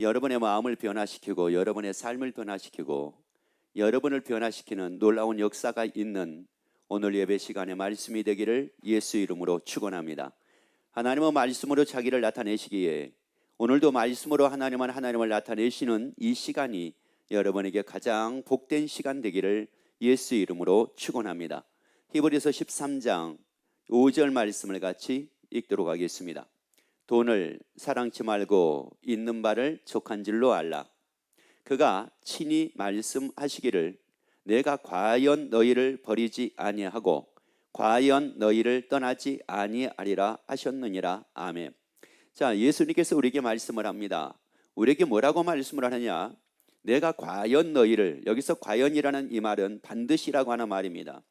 여러분의 마음을 변화시키고 여러분의 삶을 변화시키고 여러분을 변화시키는 놀라운 역사가 있는 오늘 예배 시간의 말씀이 되기를 예수 이름으로 축원합니다. 하나님은 말씀으로 자기를 나타내시기에 오늘도 말씀으로 하나님을 나타내시는 이 시간이 여러분에게 가장 복된 시간 되기를 예수 이름으로 축원합니다. 히브리서 13장 5절 말씀을 같이 읽도록 하겠습니다. 돈을 사랑치 말고 있는 바를 족한 줄로 알라. 그가 친히 말씀하시기를 내가 과연 너희를 버리지 아니하고 과연 너희를 떠나지 아니하리라 하셨느니라. 아멘. 자, 예수님께서 우리에게 말씀을 합니다. 우리에게 뭐라고 말씀을 하느냐? 내가 과연 너희를, 여기서 과연이라는 이 말은 반드시라고 하는 말입니다.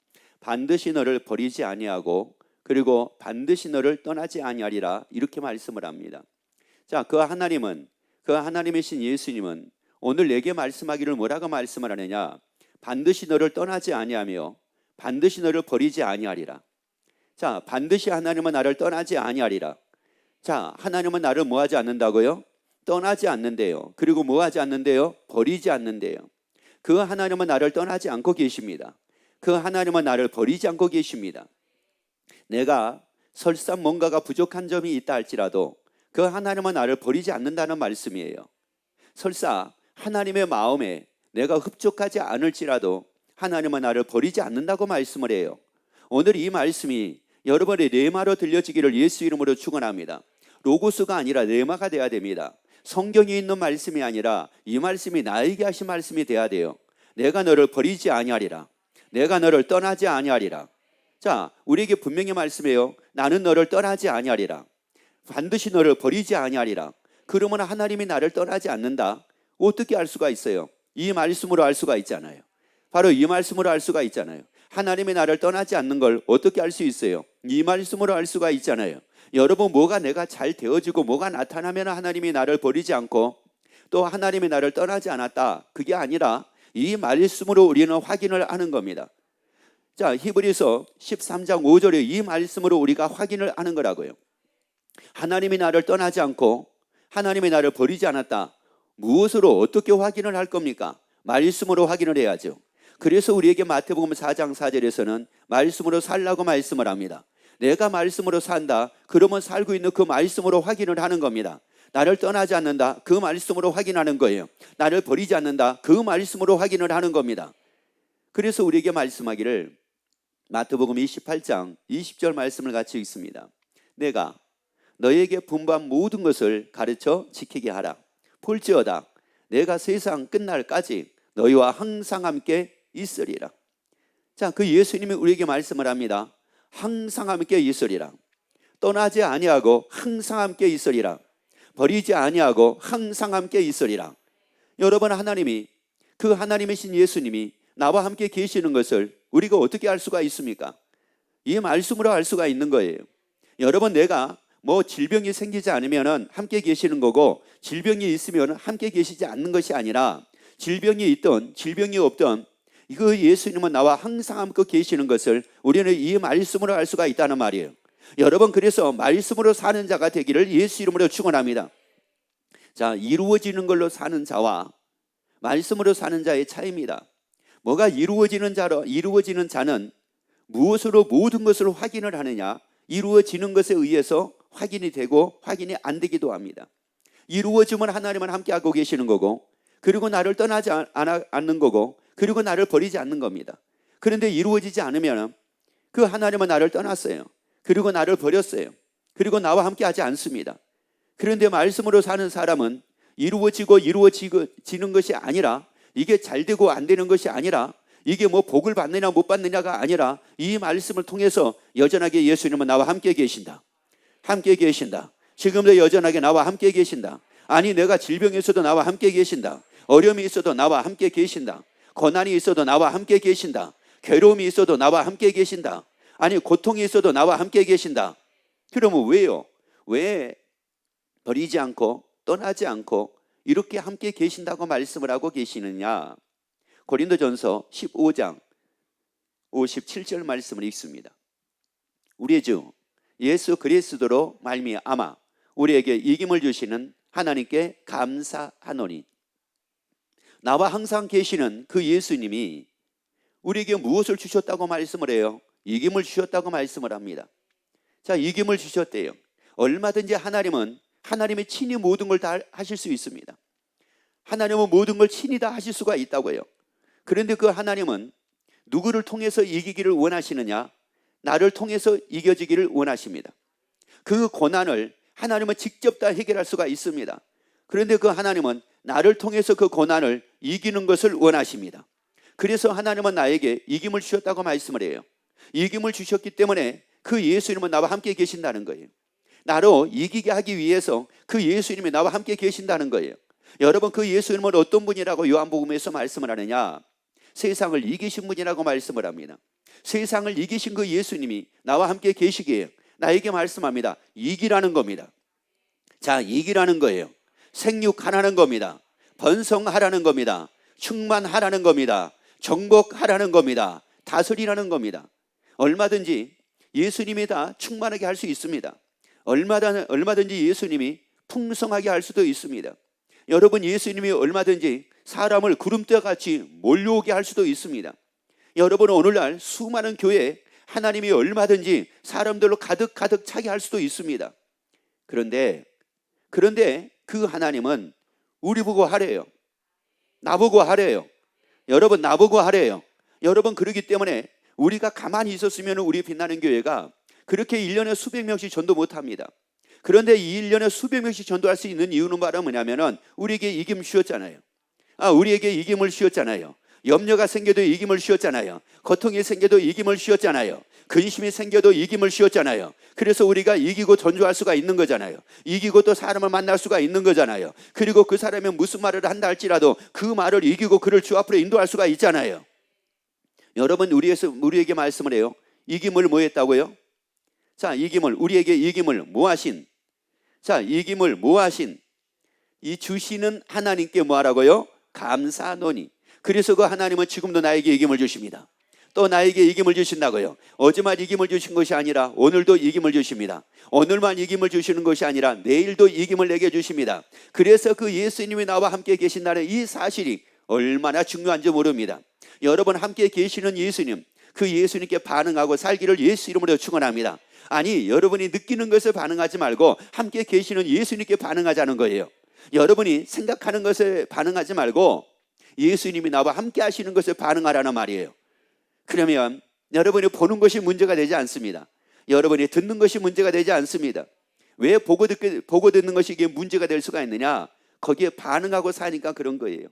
반드시 너를 버리지 아니하고 그리고 반드시 너를 떠나지 아니하리라, 이렇게 말씀을 합니다. 자, 그 하나님이신 예수님은 오늘 내게 말씀하기를 뭐라고 말씀을 하느냐? 반드시 너를 떠나지 아니하며 반드시 너를 버리지 아니하리라. 자, 반드시 하나님은 나를 떠나지 아니하리라. 자, 하나님은 나를 뭐하지 않는다고요? 떠나지 않는데요. 그리고 뭐하지 않는데요? 버리지 않는데요. 그 하나님은 나를 떠나지 않고 계십니다. 그 하나님은 나를 버리지 않고 계십니다. 내가 설사 뭔가가 부족한 점이 있다 할지라도 그 하나님은 나를 버리지 않는다는 말씀이에요. 설사 하나님의 마음에 내가 흡족하지 않을지라도 하나님은 나를 버리지 않는다고 말씀을 해요. 오늘 이 말씀이 여러분의 레마로 들려지기를 예수 이름으로 축원합니다. 로고스가 아니라 레마가 돼야 됩니다. 성경에 있는 말씀이 아니라 이 말씀이 나에게 하신 말씀이 돼야 돼요. 내가 너를 버리지 아니하리라. 내가 너를 떠나지 아니하리라. 자, 우리에게 분명히 말씀해요. 나는 너를 떠나지 아니하리라. 반드시 너를 버리지 아니하리라. 그러면 하나님이 나를 떠나지 않는다. 어떻게 알 수가 있어요? 이 말씀으로 알 수가 있잖아요. 바로 이 말씀으로 알 수가 있잖아요. 하나님이 나를 떠나지 않는 걸 어떻게 알 수 있어요? 이 말씀으로 알 수가 있잖아요. 여러분, 뭐가 내가 잘 되어지고 뭐가 나타나면 하나님이 나를 버리지 않고 또 하나님이 나를 떠나지 않았다, 그게 아니라 이 말씀으로 우리는 확인을 하는 겁니다. 자, 히브리서 13장 5절에 이 말씀으로 우리가 확인을 하는 거라고요. 하나님이 나를 떠나지 않고 하나님이 나를 버리지 않았다. 무엇으로 어떻게 확인을 할 겁니까? 말씀으로 확인을 해야죠. 그래서 우리에게 마태복음 4장 4절에서는 말씀으로 살라고 말씀을 합니다. 내가 말씀으로 산다. 그러면 살고 있는 그 말씀으로 확인을 하는 겁니다. 나를 떠나지 않는다. 그 말씀으로 확인하는 거예요. 나를 버리지 않는다. 그 말씀으로 확인을 하는 겁니다. 그래서 우리에게 말씀하기를 마태복음 28장 20절 말씀을 같이 읽습니다. 내가 너에게 분부한 모든 것을 가르쳐 지키게 하라. 볼지어다 내가 세상 끝날까지 너희와 항상 함께 있으리라. 자, 그 예수님이 우리에게 말씀을 합니다. 항상 함께 있으리라. 떠나지 아니하고 항상 함께 있으리라. 버리지 아니하고 항상 함께 있으리라. 여러분, 하나님이, 그 하나님이신 예수님이 나와 함께 계시는 것을 우리가 어떻게 알 수가 있습니까? 이 말씀으로 알 수가 있는 거예요. 여러분, 내가 질병이 생기지 않으면 함께 계시는 거고 질병이 있으면 함께 계시지 않는 것이 아니라 질병이 있던 질병이 없던 그 예수님은 나와 항상 함께 계시는 것을 우리는 이 말씀으로 알 수가 있다는 말이에요. 여러분, 그래서 말씀으로 사는 자가 되기를 예수 이름으로 축원합니다. 자, 이루어지는 걸로 사는 자와 말씀으로 사는 자의 차이입니다. 뭐가 이루어지는 자는 무엇으로 모든 것을 확인을 하느냐? 이루어지는 것에 의해서 확인이 되고 확인이 안 되기도 합니다. 이루어지면 하나님은 함께하고 계시는 거고 그리고 나를 떠나지 않는 거고 그리고 나를 버리지 않는 겁니다. 그런데 이루어지지 않으면 그 하나님은 나를 떠났어요. 그리고 나를 버렸어요. 그리고 나와 함께하지 않습니다. 그런데 말씀으로 사는 사람은 이루어지는 것이 아니라 이게 잘 되고 안 되는 것이 아니라 이게 복을 받느냐 못 받느냐가 아니라 이 말씀을 통해서 여전하게 예수님은 나와 함께 계신다. 함께 계신다. 지금도 여전하게 나와 함께 계신다. 아니, 내가 질병이 있어도 나와 함께 계신다. 어려움이 있어도 나와 함께 계신다. 고난이 있어도 나와 함께 계신다. 괴로움이 있어도 나와 함께 계신다. 아니, 고통이 있어도 나와 함께 계신다. 그러면 왜요? 왜 버리지 않고 떠나지 않고 이렇게 함께 계신다고 말씀을 하고 계시느냐? 고린도전서 15장 57절 말씀을 읽습니다. 우리의 주 예수 그리스도로 말미암아 우리에게 이김을 주시는 하나님께 감사하노니. 나와 항상 계시는 그 예수님이 우리에게 무엇을 주셨다고 말씀을 해요? 이김을 주셨다고 말씀을 합니다. 자, 이김을 주셨대요. 얼마든지 하나님은 하나님이 친히 모든 걸 다 하실 수 있습니다. 하나님은 모든 걸 친히 다 하실 수가 있다고요. 그런데 그 하나님은 누구를 통해서 이기기를 원하시느냐? 나를 통해서 이겨지기를 원하십니다. 그 고난을 하나님은 직접 다 해결할 수가 있습니다. 그런데 그 하나님은 나를 통해서 그 고난을 이기는 것을 원하십니다. 그래서 하나님은 나에게 이김을 주셨다고 말씀을 해요. 이김을 주셨기 때문에 그 예수님은 나와 함께 계신다는 거예요. 나로 이기게 하기 위해서 그 예수님이 나와 함께 계신다는 거예요. 여러분, 그 예수님은 어떤 분이라고 요한복음에서 말씀을 하느냐? 세상을 이기신 분이라고 말씀을 합니다. 세상을 이기신 그 예수님이 나와 함께 계시기에 나에게 말씀합니다. 이기라는 겁니다. 자, 이기라는 거예요. 생육하라는 겁니다. 번성하라는 겁니다. 충만하라는 겁니다. 정복하라는 겁니다. 다스리라는 겁니다. 얼마든지 예수님이 다 충만하게 할 수 있습니다. 얼마든지 예수님이 풍성하게 할 수도 있습니다. 여러분, 예수님이 얼마든지 사람을 구름대같이 몰려오게 할 수도 있습니다. 여러분, 오늘날 수많은 교회에 하나님이 얼마든지 사람들로 가득 차게 할 수도 있습니다. 그런데 그 하나님은 우리 보고 하래요. 나보고 하래요. 여러분, 나보고 하래요. 여러분, 그러기 때문에 우리가 가만히 있었으면 우리 빛나는 교회가 그렇게 1년에 수백 명씩 전도 못합니다. 그런데 이 1년에 수백 명씩 전도할 수 있는 이유는 바로 뭐냐면은 우리에게 이김을 주셨잖아요. 우리에게 이김을 주셨잖아요. 염려가 생겨도 이김을 주셨잖아요. 고통이 생겨도 이김을 주셨잖아요. 근심이 생겨도 이김을 주셨잖아요. 그래서 우리가 이기고 전도할 수가 있는 거잖아요. 이기고 또 사람을 만날 수가 있는 거잖아요. 그리고 그 사람이 무슨 말을 한다 할지라도 그 말을 이기고 그를 주 앞으로 인도할 수가 있잖아요. 여러분, 우리에게 말씀을 해요. 이김을 뭐 했다고요? 자, 우리에게 이김을 뭐 하신? 자, 이김을 뭐 하신? 이 주시는 하나님께 뭐 하라고요? 감사하노니. 그래서 그 하나님은 지금도 나에게 이김을 주십니다. 또 나에게 이김을 주신다고요. 어제만 이김을 주신 것이 아니라 오늘도 이김을 주십니다. 오늘만 이김을 주시는 것이 아니라 내일도 이김을 내게 주십니다. 그래서 그 예수님이 나와 함께 계신다는 이 사실이 얼마나 중요한지 모릅니다. 여러분, 함께 계시는 예수님, 그 예수님께 반응하고 살기를 예수 이름으로 축원합니다. 아니, 여러분이 느끼는 것에 반응하지 말고 함께 계시는 예수님께 반응하자는 거예요. 여러분이 생각하는 것에 반응하지 말고 예수님이 나와 함께 하시는 것에 반응하라는 말이에요. 그러면 여러분이 보는 것이 문제가 되지 않습니다. 여러분이 듣는 것이 문제가 되지 않습니다. 왜 보고 듣는 것이 이게 문제가 될 수가 있느냐? 거기에 반응하고 사니까 그런 거예요.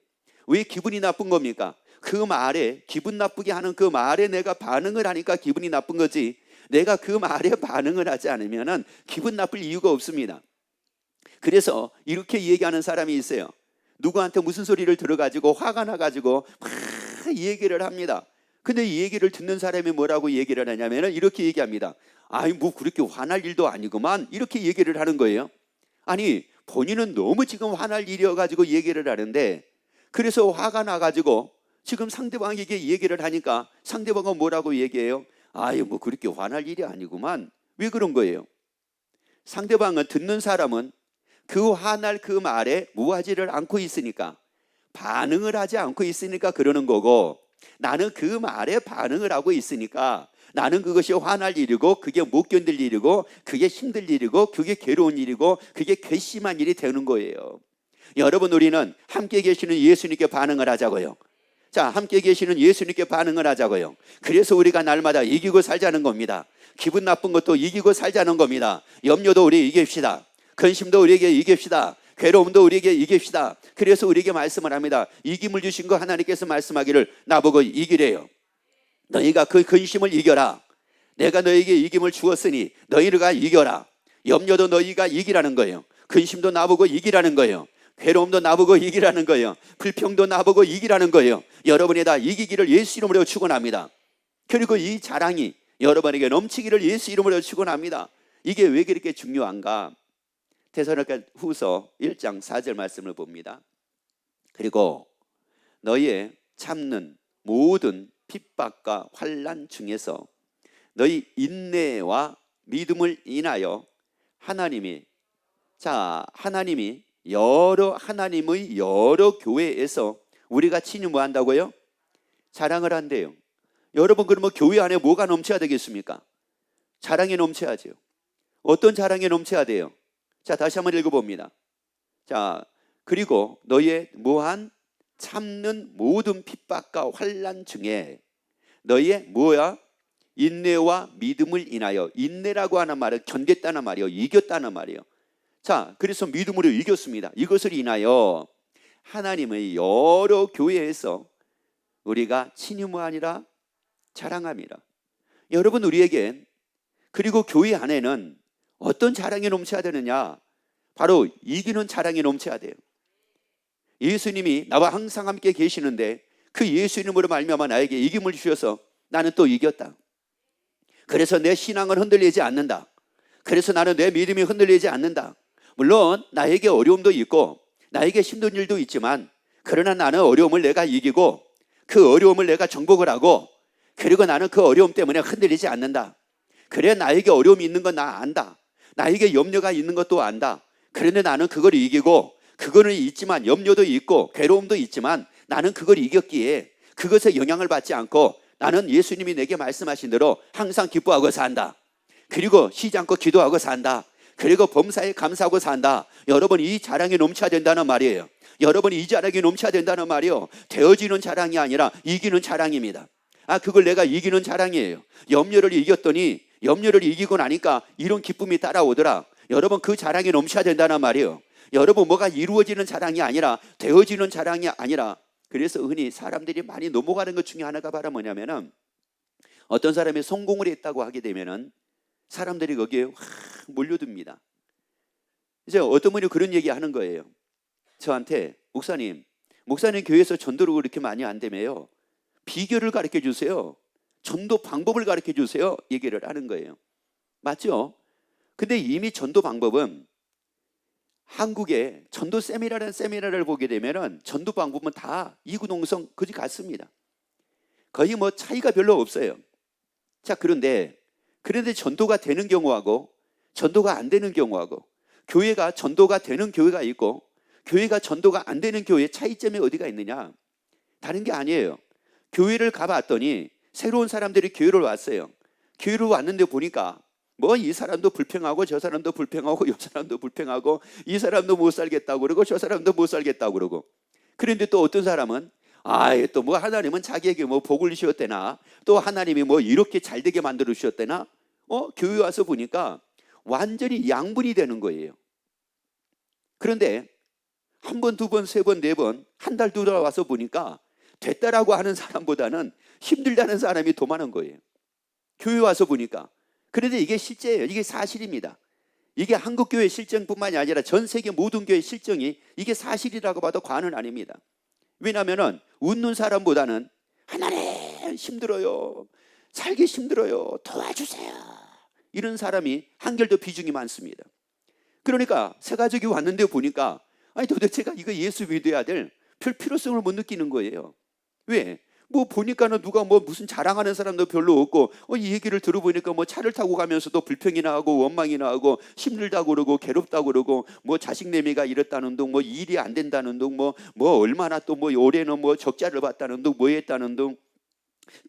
왜 기분이 나쁜 겁니까? 그 말에, 기분 나쁘게 하는 그 말에 내가 반응을 하니까 기분이 나쁜 거지, 내가 그 말에 반응을 하지 않으면 기분 나쁠 이유가 없습니다. 그래서 이렇게 얘기하는 사람이 있어요. 누구한테 무슨 소리를 들어가지고 화가 나가지고 막 얘기를 합니다. 근데 이 얘기를 듣는 사람이 뭐라고 얘기를 하냐면 이렇게 얘기합니다. 아이, 뭐 그렇게 화날 일도 아니구만, 이렇게 얘기를 하는 거예요. 아니, 본인은 너무 지금 화날 일이어가지고 얘기를 하는데, 그래서 화가 나가지고 지금 상대방에게 얘기를 하니까 상대방은 뭐라고 얘기해요? 아이, 뭐 그렇게 화날 일이 아니구만. 왜 그런 거예요? 상대방은, 듣는 사람은 그 화날 그 말에 무하지를 않고 있으니까, 반응을 하지 않고 있으니까 그러는 거고, 나는 그 말에 반응을 하고 있으니까 나는 그것이 화날 일이고, 그게 못 견딜 일이고, 그게 힘들 일이고, 그게 괴로운 일이고, 그게 괘씸한 일이 되는 거예요. 여러분, 우리는 함께 계시는 예수님께 반응을 하자고요. 자, 함께 계시는 예수님께 반응을 하자고요. 그래서 우리가 날마다 이기고 살자는 겁니다. 기분 나쁜 것도 이기고 살자는 겁니다. 염려도 우리 이깁시다. 근심도 우리에게 이깁시다. 괴로움도 우리에게 이깁시다. 그래서 우리에게 말씀을 합니다. 이김을 주신 거 하나님께서 말씀하기를 나보고 이기래요. 너희가 그 근심을 이겨라. 내가 너희에게 이김을 주었으니 너희가 이겨라. 염려도 너희가 이기라는 거예요. 근심도 나보고 이기라는 거예요. 괴로움도 나보고 이기라는 거예요. 불평도 나보고 이기라는 거예요. 여러분이 다 이기기를 예수 이름으로 축원합니다. 그리고 이 자랑이 여러분에게 넘치기를 예수 이름으로 축원합니다. 이게 왜 그렇게 중요한가? 데살로니가 후서 1장 4절 말씀을 봅니다. 그리고 너희의 참는 모든 핍박과 환난 중에서 너희 인내와 믿음을 인하여 하나님이 하나님의 여러 교회에서 우리가 친히 뭐 한다고요? 자랑을 한대요. 여러분, 그러면 교회 안에 뭐가 넘쳐야 되겠습니까? 자랑이 넘쳐야죠. 어떤 자랑이 넘쳐야 돼요? 자, 다시 한번 읽어봅니다. 자, 그리고 너의 무한 참는 모든 핍박과 환난 중에 너의 뭐야? 인내와 믿음을 인하여. 인내라고 하는 말은 견뎠다는 말이요, 이겼다는 말이요. 자, 그래서 믿음으로 이겼습니다. 이것을 인하여 하나님의 여러 교회에서 우리가 친히 뭐 아니라 자랑합니다. 여러분, 우리에겐 그리고 교회 안에는 어떤 자랑이 넘쳐야 되느냐? 바로 이기는 자랑이 넘쳐야 돼요. 예수님이 나와 항상 함께 계시는데 그 예수 이름으로 말미암아 나에게 이김을 주셔서 나는 또 이겼다. 그래서 내 신앙은 흔들리지 않는다. 그래서 나는 내 믿음이 흔들리지 않는다. 물론 나에게 어려움도 있고 나에게 힘든 일도 있지만, 그러나 나는 어려움을 내가 이기고 그 어려움을 내가 정복을 하고, 그리고 나는 그 어려움 때문에 흔들리지 않는다. 그래, 나에게 어려움이 있는 건 나 안다. 나에게 염려가 있는 것도 안다. 그런데 나는 그걸 이기고, 그거는 있지만 염려도 있고 괴로움도 있지만 나는 그걸 이겼기에 그것에 영향을 받지 않고 나는 예수님이 내게 말씀하신 대로 항상 기뻐하고 산다. 그리고 쉬지 않고 기도하고 산다. 그리고 범사에 감사하고 산다. 여러분, 이 자랑이 넘쳐야 된다는 말이에요. 여러분, 이 자랑이 넘쳐야 된다는 말이요, 되어지는 자랑이 아니라 이기는 자랑입니다. 그걸 내가 이기는 자랑이에요. 염려를 이겼더니, 염려를 이기고 나니까 이런 기쁨이 따라오더라. 여러분, 그 자랑이 넘쳐야 된다는 말이에요. 여러분, 뭐가 이루어지는 자랑이 아니라 되어지는 자랑이 아니라. 그래서 흔히 사람들이 많이 넘어가는 것 중에 하나가 바로 뭐냐면은, 어떤 사람이 성공을 했다고 하게 되면은 사람들이 거기에 확 몰려듭니다. 이제 어떤 분이 그런 얘기 하는 거예요. 저한테, 목사님 교회에서 전도를 그렇게 많이 안 되며요, 비결을 가르쳐 주세요. 전도 방법을 가르쳐 주세요. 얘기를 하는 거예요. 맞죠? 근데 이미 전도 방법은, 한국에 전도 세미나를 보게 되면은 전도 방법은 다 이구동성 그지 같습니다. 거의 뭐 차이가 별로 없어요. 자, 그런데 전도가 되는 경우하고 전도가 안 되는 경우하고, 교회가 전도가 되는 교회가 있고 교회가 전도가 안 되는 교회의 차이점이 어디가 있느냐? 다른 게 아니에요. 교회를 가봤더니 새로운 사람들이 교회를 왔어요. 교회를 왔는데 보니까 뭐 이 사람도 불평하고 저 사람도 불평하고 이 사람도 불평하고, 이 사람도 못 살겠다고 그러고 저 사람도 못 살겠다고 그러고. 그런데 또 어떤 사람은 또 뭐 하나님은 자기에게 뭐 복을 주셨대나, 또 하나님이 뭐 이렇게 잘 되게 만들어 주셨대나. 교회 와서 보니까 완전히 양분이 되는 거예요. 그런데 한 번, 두 번, 세 번, 네 번, 한 달, 두 달 와서 보니까 됐다라고 하는 사람보다는 힘들다는 사람이 더 많은 거예요. 교회 와서 보니까. 그런데 이게 실제예요. 이게 사실입니다. 이게 한국교회 실정뿐만이 아니라 전 세계 모든 교회 실정이 이게 사실이라고 봐도 과언은 아닙니다. 왜냐하면 웃는 사람보다는 하나님 힘들어요, 살기 힘들어요, 도와주세요, 이런 사람이 한결 더 비중이 많습니다. 그러니까 새 가족이 왔는데 보니까 도대체가 이거 예수 믿어야 될 별 필요성을 못 느끼는 거예요. 왜? 뭐 보니까는 누가 뭐 무슨 자랑하는 사람도 별로 없고, 이 얘기를 들어보니까 뭐 차를 타고 가면서도 불평이나 하고 원망이나 하고 힘들다고 그러고 괴롭다고 그러고, 뭐 자식 내미가 이랬다는 둥, 뭐 일이 안 된다는 둥, 뭐 얼마나 또 뭐 올해는 뭐 적자를 봤다는 둥, 뭐 했다는 둥,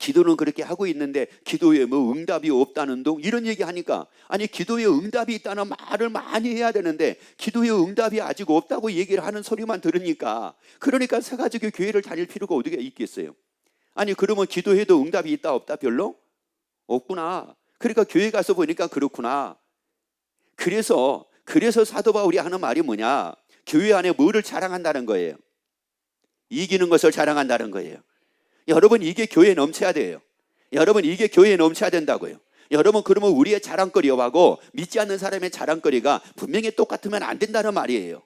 기도는 그렇게 하고 있는데 기도에 뭐 응답이 없다는 둥, 이런 얘기 하니까, 기도에 응답이 있다는 말을 많이 해야 되는데 기도에 응답이 아직 없다고 얘기를 하는 소리만 들으니까, 그러니까 새가족의 교회를 다닐 필요가 어디가 있겠어요? 그러면 기도해도 응답이 있다 없다? 별로 없구나. 그러니까 교회 가서 보니까 그렇구나. 그래서 사도 바울이 하는 말이 뭐냐? 교회 안에 뭐를 자랑한다는 거예요? 이기는 것을 자랑한다는 거예요. 여러분, 이게 교회에 넘쳐야 돼요. 여러분, 이게 교회에 넘쳐야 된다고요. 여러분, 그러면 우리의 자랑거리하고 믿지 않는 사람의 자랑거리가 분명히 똑같으면 안 된다는 말이에요.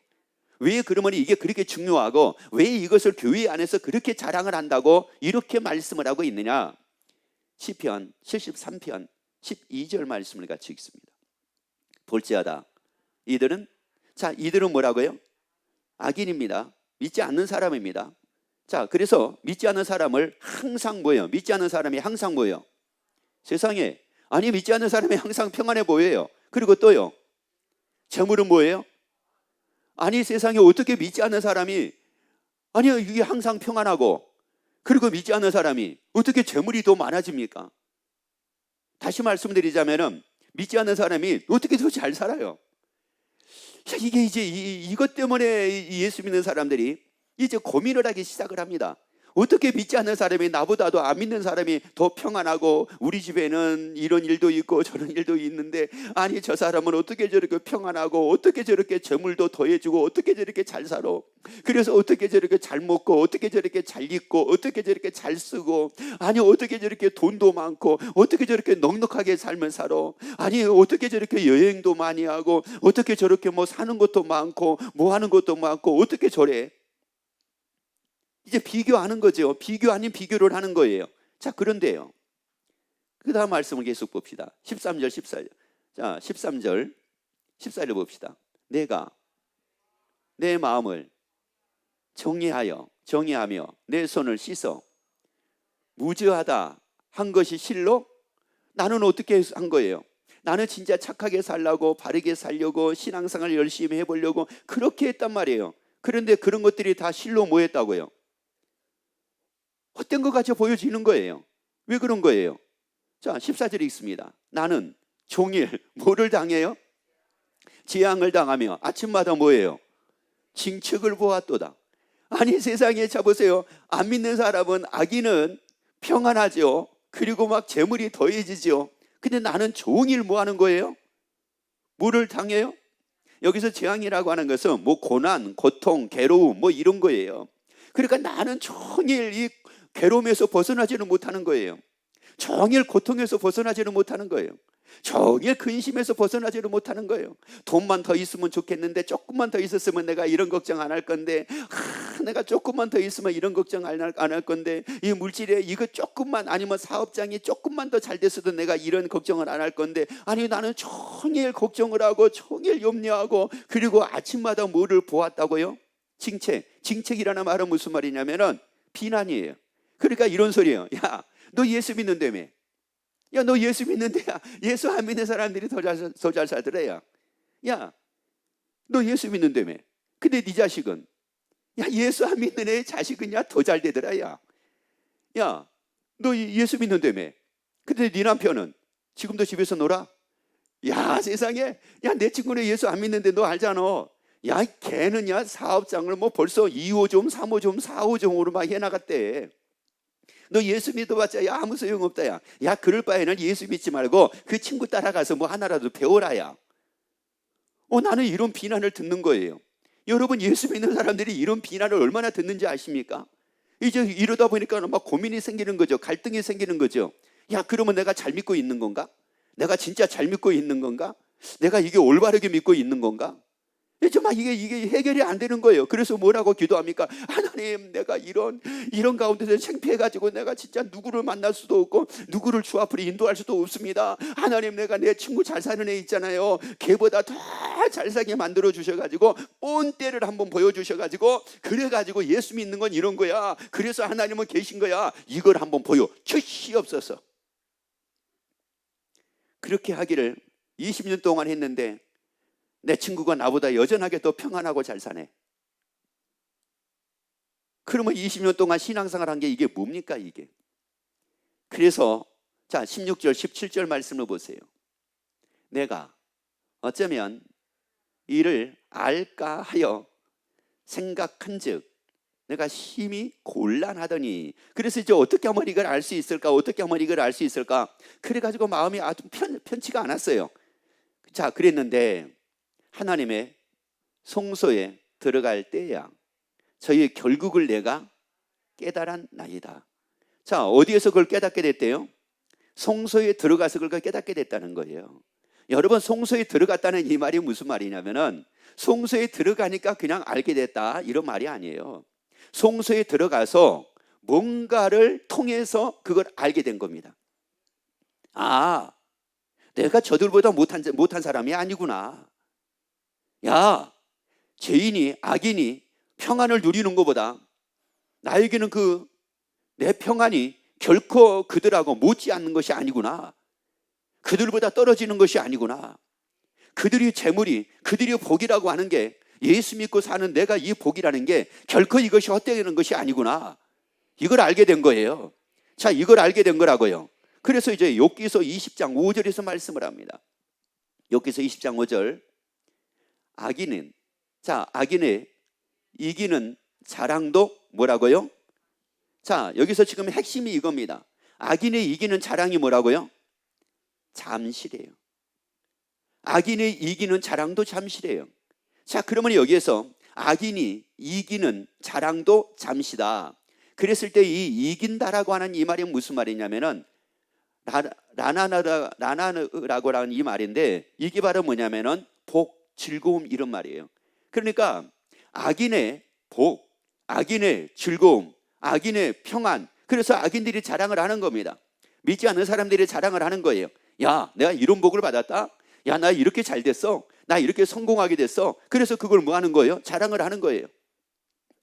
왜 그러면 이게 그렇게 중요하고 왜 이것을 교회 안에서 그렇게 자랑을 한다고 이렇게 말씀을 하고 있느냐? 시편 73편 12절 말씀을 같이 읽습니다. 볼지어다 이들은 뭐라고요? 악인입니다. 믿지 않는 사람입니다. 자, 그래서 믿지 않는 사람을 항상 뭐예요? 믿지 않는 사람이 항상 뭐예요? 세상에 믿지 않는 사람이 항상 평안해 보여요. 그리고 또요, 재물은 뭐예요? 아니 세상에 어떻게 믿지 않는 사람이, 아니 이게 항상 평안하고, 그리고 믿지 않는 사람이 어떻게 재물이 더 많아집니까? 다시 말씀드리자면은 믿지 않는 사람이 어떻게 더 잘 살아요? 이게 이제 이것 때문에 예수 믿는 사람들이 이제 고민을 하기 시작을 합니다. 어떻게 믿지 않는 사람이, 나보다도 안 믿는 사람이 더 평안하고, 우리 집에는 이런 일도 있고 저런 일도 있는데, 아니 저 사람은 어떻게 저렇게 평안하고, 어떻게 저렇게 재물도 더해주고, 어떻게 저렇게 잘 살아, 그래서 어떻게 저렇게 잘 먹고, 어떻게 저렇게 잘 입고, 어떻게 저렇게 잘 쓰고, 아니 어떻게 저렇게 돈도 많고, 어떻게 저렇게 넉넉하게 삶을 살아, 아니 어떻게 저렇게 여행도 많이 하고, 어떻게 저렇게 뭐 사는 것도 많고 뭐 하는 것도 많고, 어떻게 저래? 이제 비교하는 거죠. 비교 아닌 비교를 하는 거예요. 자, 그런데요, 그 다음 말씀을 계속 봅시다. 13절 14절. 자, 13절 14절 봅시다. 내가 내 마음을 정의하며 내 손을 씻어 무죄하다 한 것이 실로? 나는 어떻게 한 거예요? 나는 진짜 착하게 살려고, 바르게 살려고, 신앙생활 열심히 해보려고 그렇게 했단 말이에요. 그런데 그런 것들이 다 실로 뭐 했다고요? 헛된 것 같이 보여지는 거예요. 왜 그런 거예요? 자, 14절에 있습니다. 나는 종일 뭐를 당해요? 재앙을 당하며 아침마다 뭐예요? 징측을 보았도다. 아니 세상에, 자 보세요. 안 믿는 사람은, 악인은 평안하죠. 그리고 막 재물이 더해지죠. 근데 나는 종일 뭐 하는 거예요? 뭐를 당해요? 여기서 재앙이라고 하는 것은 뭐 고난, 고통, 괴로움 뭐 이런 거예요. 그러니까 나는 종일 이 괴로움에서 벗어나지는 못하는 거예요. 종일 고통에서 벗어나지는 못하는 거예요. 종일 근심에서 벗어나지는 못하는 거예요. 돈만 더 있으면 좋겠는데, 조금만 더 있었으면 내가 이런 걱정 안 할 건데, 내가 조금만 더 있으면 이런 걱정 안 할 건데, 이 물질에 이거 조금만, 아니면 사업장이 조금만 더 잘 됐어도 내가 이런 걱정을 안 할 건데, 아니 나는 종일 걱정을 하고 종일 염려하고, 그리고 아침마다 뭐를 보았다고요? 징책이라는 말은 무슨 말이냐면은 비난이에요. 그러니까 이런 소리예요. 야, 너 예수 믿는다며. 야, 너 예수 믿는데, 예수 안 믿는 사람들이 더 잘 살더래요. 야, 너 예수 믿는다며. 근데 네 자식은, 야, 예수 안 믿는 애 자식은 야, 더 잘 되더라. 야, 너 예수 믿는다며. 근데 네 남편은 지금도 집에서 놀아. 야, 세상에, 야, 내 친구는 예수 안 믿는데 너 알잖아. 야, 걔는 야, 사업장을 뭐 벌써 2호점, 3호점, 4호점으로 막 해나갔대. 너 예수 믿어봤자 야, 아무 소용없다. 야, 그럴 바에는 예수 믿지 말고 그 친구 따라가서 뭐 하나라도 배워라. 야, 나는 이런 비난을 듣는 거예요. 여러분, 예수 믿는 사람들이 이런 비난을 얼마나 듣는지 아십니까? 이제 이러다 보니까 막 고민이 생기는 거죠. 갈등이 생기는 거죠. 야, 그러면 내가 잘 믿고 있는 건가? 내가 진짜 잘 믿고 있는 건가? 내가 이게 올바르게 믿고 있는 건가? 정말 이게 해결이 안 되는 거예요. 그래서 뭐라고 기도합니까? 하나님, 내가 이런 가운데서 창피해가지고 내가 진짜 누구를 만날 수도 없고 누구를 주 앞으로 인도할 수도 없습니다. 하나님, 내가 내 친구 잘 사는 애 있잖아요. 걔보다 더 잘 살게 만들어 주셔가지고 본때를 한번 보여주셔가지고, 그래가지고 예수 믿는 건 이런 거야. 그래서 하나님은 계신 거야. 이걸 한번 보여 주시옵소서. 그렇게 하기를 20년 동안 했는데 내 친구가 나보다 여전하게 더 평안하고 잘 사네. 그러면 20년 동안 신앙생활 한 게 이게 뭡니까 이게? 그래서 자, 16절 17절 말씀을 보세요. 내가 어쩌면 이를 알까 하여 생각한즉 내가 심히 곤란하더니. 그래서 이제 어떻게 하면 이걸 알 수 있을까? 어떻게 하면 이걸 알 수 있을까? 그래가지고 마음이 아주 편치가 않았어요. 자, 그랬는데 하나님의 성소에 들어갈 때야 저희의 결국을 내가 깨달았나이다. 자, 어디에서 그걸 깨닫게 됐대요? 성소에 들어가서 그걸 깨닫게 됐다는 거예요. 여러분, 성소에 들어갔다는 이 말이 무슨 말이냐면은 성소에 들어가니까 그냥 알게 됐다 이런 말이 아니에요. 성소에 들어가서 뭔가를 통해서 그걸 알게 된 겁니다. 아, 내가 저들보다 못한 사람이 아니구나. 야, 죄인이, 악인이 평안을 누리는 것보다 나에게는 내 평안이 결코 그들하고 못지않는 것이 아니구나. 그들보다 떨어지는 것이 아니구나. 그들의 재물이, 그들의 복이라고 하는 게 예수 믿고 사는 내가 이 복이라는 게 결코 이것이 헛되는 것이 아니구나. 이걸 알게 된 거예요. 자, 이걸 알게 된 거라고요. 그래서 이제 욥기서 20장 5절에서 말씀을 합니다. 욥기서 20장 5절. 악인의 이기는 자랑도 뭐라고요? 자, 여기서 지금 핵심이 이겁니다. 악인의 이기는 자랑이 뭐라고요? 잠시래요. 악인의 이기는 자랑도 잠시래요. 자, 그러면 여기에서 악인이 이기는 자랑도 잠시다. 그랬을 때 이 이긴다라고 하는 이 말이 무슨 말이냐면은 라나라고 하는 이 말인데, 이게 바로 뭐냐면은 복, 즐거움 이런 말이에요. 그러니까 악인의 복, 악인의 즐거움, 악인의 평안, 그래서 악인들이 자랑을 하는 겁니다. 믿지 않는 사람들이 자랑을 하는 거예요. 야, 내가 이런 복을 받았다. 야, 나 이렇게 잘 됐어. 나 이렇게 성공하게 됐어. 그래서 그걸 뭐 하는 거예요? 자랑을 하는 거예요.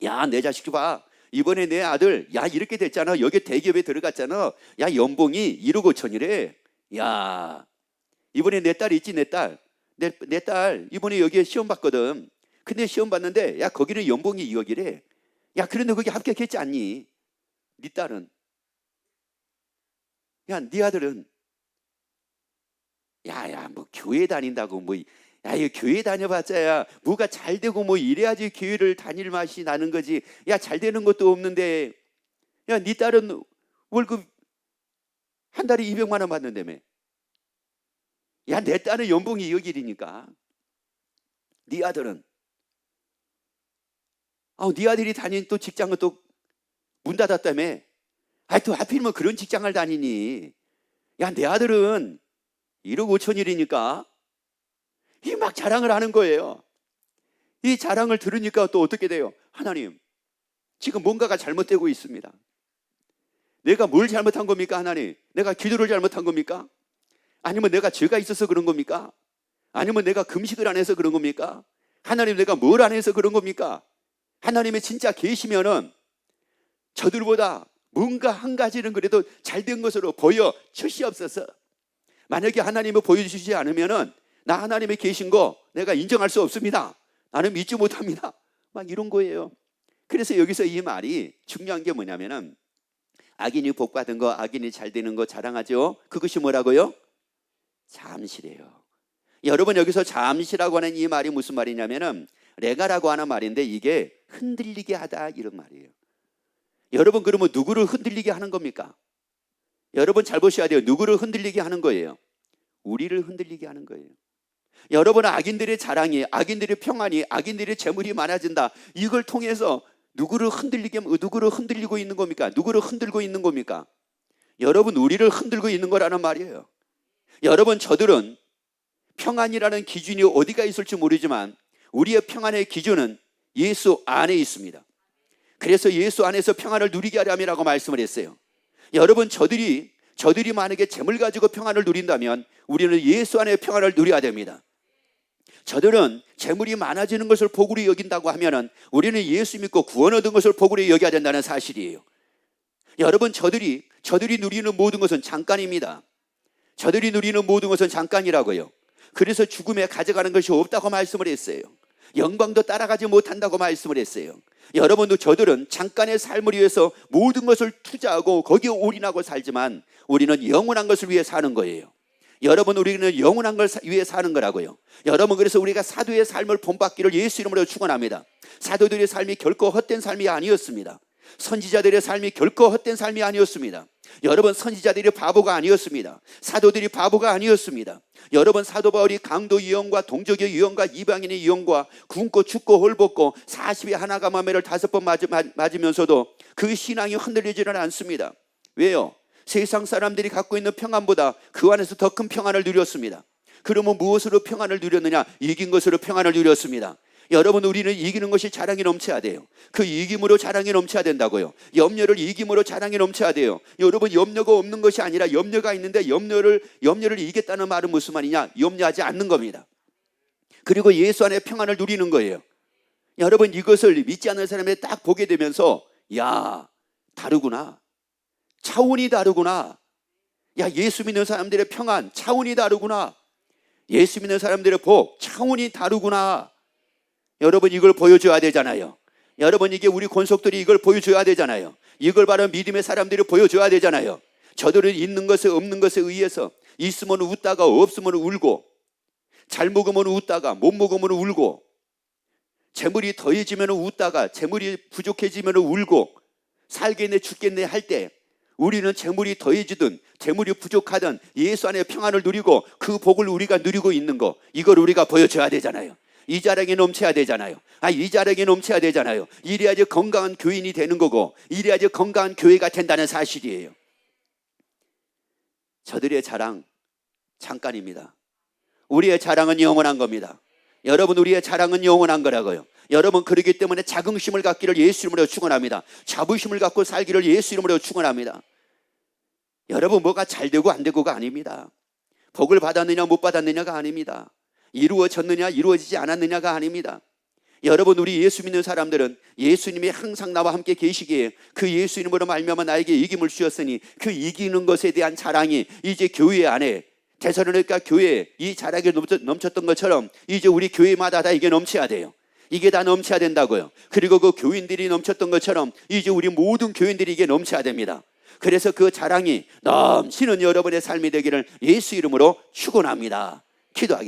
야, 내 자식 봐. 이번에 내 아들, 야, 이렇게 됐잖아. 여기 대기업에 들어갔잖아. 야, 연봉이 1억 5천이래. 야, 이번에 내 딸 있지, 내 딸. 내 딸 이번에 여기에 시험 봤거든. 근데 시험 봤는데, 야, 거기는 연봉이 2억이래. 야, 그런데 거기 합격했지 않니? 네 딸은. 야, 네 아들은. 뭐 교회 다닌다고 뭐, 야, 이 교회 다녀봤자야 뭐가 잘 되고 뭐 이래야지 교회를 다닐 맛이 나는 거지. 야, 잘 되는 것도 없는데. 야, 네 딸은 월급 한 달에 200만 원 받는다며. 야, 내 딸은 연봉이 2억이니까. 네 아들은. 네 아들이 다닌 또 직장은 또 문 닫았다며. 또 하필이면 그런 직장을 다니니. 야, 내 아들은 1억 5천일이니까. 이 막 자랑을 하는 거예요. 이 자랑을 들으니까 또 어떻게 돼요? 하나님, 지금 뭔가가 잘못되고 있습니다. 내가 뭘 잘못한 겁니까, 하나님? 내가 기도를 잘못한 겁니까? 아니면 내가 죄가 있어서 그런 겁니까? 아니면 내가 금식을 안 해서 그런 겁니까? 하나님, 내가 뭘 안 해서 그런 겁니까? 하나님이 진짜 계시면은 저들보다 뭔가 한 가지는 그래도 잘된 것으로 보여 주시옵소서. 만약에 하나님이 보여주시지 않으면은 나 하나님이 계신 거 내가 인정할 수 없습니다. 나는 믿지 못합니다. 막 이런 거예요. 그래서 여기서 이 말이 중요한 게 뭐냐면은 악인이 복 받은 거, 악인이 잘 되는 거 자랑하죠. 그것이 뭐라고요? 잠시래요. 여러분, 여기서 잠시라고 하는 이 말이 무슨 말이냐면은 레가라고 하는 말인데, 이게 흔들리게 하다 이런 말이에요. 여러분, 그러면 누구를 흔들리게 하는 겁니까? 여러분 잘 보셔야 돼요. 누구를 흔들리게 하는 거예요? 우리를 흔들리게 하는 거예요. 여러분, 악인들의 자랑이, 악인들의 평안이, 악인들의 재물이 많아진다. 이걸 통해서 누구를 흔들리고 있는 겁니까? 누구를 흔들고 있는 겁니까? 여러분, 우리를 흔들고 있는 거라는 말이에요. 여러분, 저들은 평안이라는 기준이 어디가 있을지 모르지만 우리의 평안의 기준은 예수 안에 있습니다. 그래서 예수 안에서 평안을 누리게 하려면이라고 말씀을 했어요. 여러분, 저들이 만약에 재물 가지고 평안을 누린다면 우리는 예수 안에 평안을 누려야 됩니다. 저들은 재물이 많아지는 것을 복으로 여긴다고 하면은 우리는 예수 믿고 구원 얻은 것을 복으로 여겨야 된다는 사실이에요. 여러분, 저들이 누리는 모든 것은 잠깐입니다. 저들이 누리는 모든 것은 잠깐이라고요. 그래서 죽음에 가져가는 것이 없다고 말씀을 했어요. 영광도 따라가지 못한다고 말씀을 했어요. 여러분도 저들은 잠깐의 삶을 위해서 모든 것을 투자하고 거기에 올인하고 살지만 우리는 영원한 것을 위해 사는 거예요. 여러분, 우리는 영원한 걸 위해 사는 거라고요. 여러분, 그래서 우리가 사도의 삶을 본받기를 예수 이름으로 축원합니다. 사도들의 삶이 결코 헛된 삶이 아니었습니다. 선지자들의 삶이 결코 헛된 삶이 아니었습니다. 여러분, 선지자들이 바보가 아니었습니다. 사도들이 바보가 아니었습니다. 여러분, 사도 바울이 강도 유형과 동족의 유형과 이방인의 유형과 굶고 춥고 홀벗고 40에 하나가 마매를 5번 맞으면서도 그 신앙이 흔들리지는 않습니다. 왜요? 세상 사람들이 갖고 있는 평안보다 그 안에서 더 큰 평안을 누렸습니다. 그러면 무엇으로 평안을 누렸느냐? 이긴 것으로 평안을 누렸습니다. 여러분, 우리는 이기는 것이 자랑이 넘쳐야 돼요. 그 이김으로 자랑이 넘쳐야 된다고요. 염려를 이김으로 자랑이 넘쳐야 돼요. 여러분, 염려가 없는 것이 아니라 염려가 있는데 염려를 이기겠다는 말은 무슨 말이냐? 염려하지 않는 겁니다. 그리고 예수 안에 평안을 누리는 거예요. 여러분, 이것을 믿지 않는 사람들이 딱 보게 되면서, 야, 다르구나. 차원이 다르구나. 야, 예수 믿는 사람들의 평안 차원이 다르구나. 예수 믿는 사람들의 복 차원이 다르구나. 여러분 이걸 보여줘야 되잖아요. 여러분 이게 우리 권속들이 이걸 보여줘야 되잖아요. 이걸 바로 믿음의 사람들이 보여줘야 되잖아요. 저들은 있는 것에 없는 것에 의해서 있으면 웃다가 없으면 울고, 잘 먹으면 웃다가 못 먹으면 울고, 재물이 더해지면 웃다가 재물이 부족해지면 울고, 살겠네 죽겠네 할 때 우리는 재물이 더해지든 재물이 부족하든 예수 안에 평안을 누리고 그 복을 우리가 누리고 있는 거, 이걸 우리가 보여줘야 되잖아요. 이 자랑이 넘쳐야 되잖아요. 이 자랑이 넘쳐야 되잖아요. 이래야지 건강한 교인이 되는 거고, 이래야지 건강한 교회가 된다는 사실이에요. 저들의 자랑 잠깐입니다. 우리의 자랑은 영원한 겁니다. 여러분, 우리의 자랑은 영원한 거라고요. 여러분, 그렇기 때문에 자긍심을 갖기를 예수 이름으로 축원합니다. 자부심을 갖고 살기를 예수 이름으로 축원합니다. 여러분, 뭐가 잘 되고 안 되고가 아닙니다. 복을 받았느냐 못 받았느냐가 아닙니다. 이루어졌느냐 이루어지지 않았느냐가 아닙니다. 여러분, 우리 예수 믿는 사람들은 예수님이 항상 나와 함께 계시기에 그 예수 이름으로 말미암아 나에게 이김을 주셨으니 그 이기는 것에 대한 자랑이 이제 교회 안에, 데살로니가 교회에 이 자랑이 넘쳤던 것처럼 이제 우리 교회마다 다 이게 넘쳐야 돼요. 이게 다 넘쳐야 된다고요. 그리고 그 교인들이 넘쳤던 것처럼 이제 우리 모든 교인들이 이게 넘쳐야 됩니다. 그래서 그 자랑이 넘치는 여러분의 삶이 되기를 예수 이름으로 축원합니다. 기도하겠습니다.